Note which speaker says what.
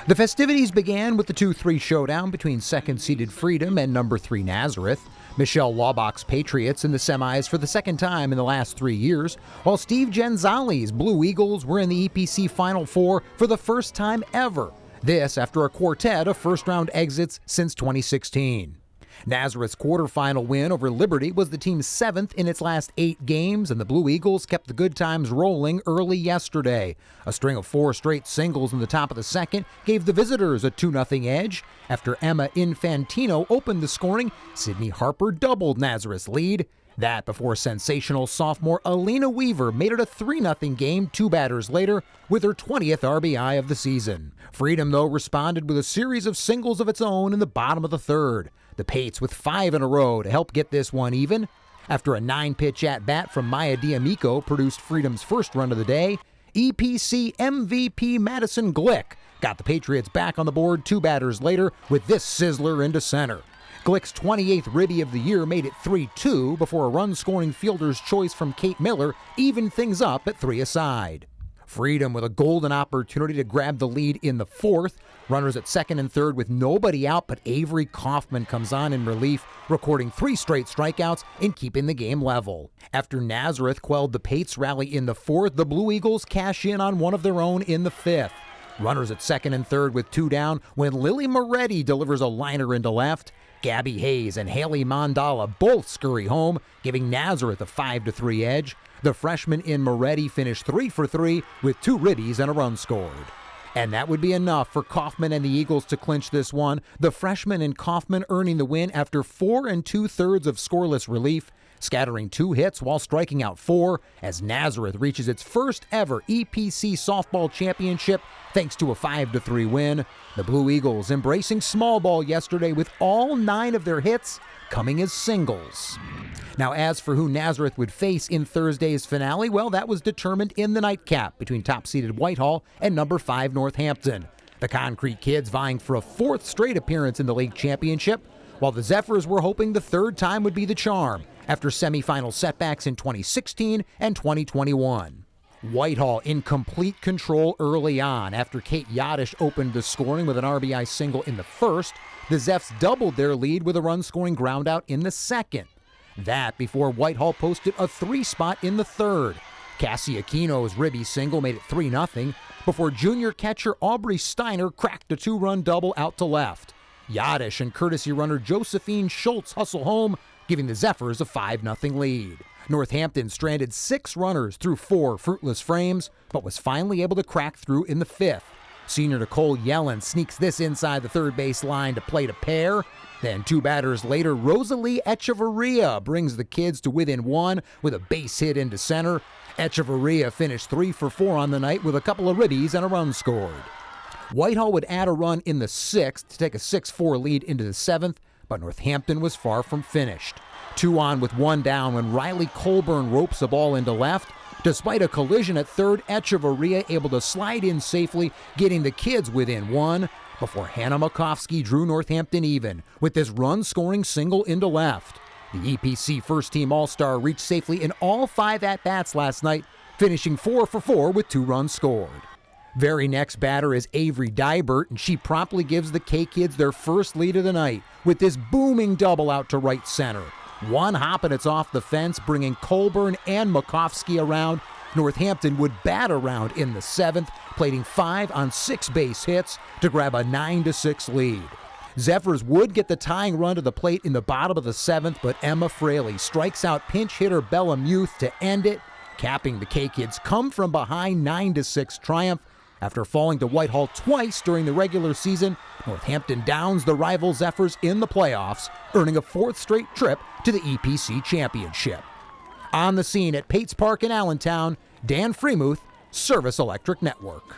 Speaker 1: The festivities began with the 2-3 showdown between second-seeded Freedom and number 3 Nazareth. Michelle Laubach's Patriots in the semis for the second time in the last 3 years, while Steve Genzali's Blue Eagles were in the EPC Final Four for the first time ever. This after a quartet of first-round exits since 2016. Nazareth's quarterfinal win over Liberty was the team's 7th in its last 8 games, and the Blue Eagles kept the good times rolling early yesterday. A string of 4 straight singles in the top of the second gave the visitors a 2-0 edge. After Emma Infantino opened the scoring, Sydney Harper doubled Nazareth's lead. That before sensational sophomore Alina Weaver made it a 3-0 game 2 batters later with her 20th RBI of the season. Freedom, though, responded with a series of singles of its own in the bottom of the third. The Pates with 5 in a row to help get this one even. After a 9-pitch at-bat from Maya D'Amico produced Freedom's first run of the day, EPC MVP Madison Glick got the Patriots back on the board 2 batters later with this sizzler into center. Glick's 28th ribby of the year made it 3-2 before a run-scoring fielder's choice from Kate Miller evened things up at 3 aside. Freedom with a golden opportunity to grab the lead in the 4th. Runners at second and third with nobody out, but Avery Kaufman comes on in relief, recording 3 straight strikeouts and keeping the game level. After Nazareth quelled the Pates rally in the 4th, the Blue Eagles cash in on one of their own in the 5th. Runners at second and third with 2 down when Lily Moretti delivers a liner into left. Gabby Hayes and Haley Mandala both scurry home, giving Nazareth a 5-3 edge. The freshman in Moretti finished 3 for 3 with 2 ribbies and a run scored. And that would be enough for Kaufman and the Eagles to clinch this one, the freshman in Kaufman earning the win after 4 2/3 of scoreless relief, scattering 2 hits while striking out 4 as Nazareth reaches its first ever EPC Softball Championship thanks to a 5-3 win. The Blue Eagles embracing small ball yesterday with all 9 of their hits coming as singles. Now, as for who Nazareth would face in Thursday's finale, well, that was determined in the nightcap between top-seeded Whitehall and number 5 Northampton. The Concrete Kids vying for a 4th straight appearance in the league championship, while the Zephyrs were hoping the 3rd time would be the charm after semifinal setbacks in 2016 and 2021. Whitehall in complete control early on after Kate Yadish opened the scoring with an RBI single in the 1st. The Zephyrs doubled their lead with a run-scoring groundout in the 2nd. That before Whitehall posted a 3 spot in the 3rd. Cassie Aquino's ribby single made it 3-0 before junior catcher Aubrey Steiner cracked a 2-run double out to left. Yadish and courtesy runner Josephine Schultz hustle home, giving the Zephyrs a 5-0 lead. Northampton stranded 6 runners through 4 fruitless frames, but was finally able to crack through in the 5th. Senior Nicole Yellen sneaks this inside the third base line to plate a pair. Then 2 batters later, Rosalie Echeverria brings the Kids to within 1 with a base hit into center. Echeverria finished 3 for 4 on the night with a couple of ribbies and a run scored. Whitehall would add a run in the 6th to take a 6-4 lead into the 7th, but Northampton was far from finished. 2 on with 1 down when Riley Colburn ropes a ball into left. Despite a collision at third, Echeverria able to slide in safely, getting the Kids within 1 before Hannah Makovsky drew Northampton even with this run-scoring single into left. The EPC first-team All-Star reached safely in all 5 at-bats last night, finishing 4 for 4 with 2 runs scored. Very next batter is Avery Dybert, and she promptly gives the K-Kids their first lead of the night with this booming double out to right center. 1 hop and it's off the fence, bringing Colburn and Makovsky around. Northampton would bat around in the 7th, plating 5 on 6 base hits to grab a 9-6 lead. Zephyrs would get the tying run to the plate in the bottom of the 7th, but Emma Fraley strikes out pinch hitter Bella Muth to end it, capping the K-Kids' come-from-behind 9-6 triumph. After falling to Whitehall twice during the regular season, Northampton downs the rival Zephyrs in the playoffs, earning a 4th straight trip to the EPC Championship. On the scene at Pates Park in Allentown, Dan Freemuth, Service Electric Network.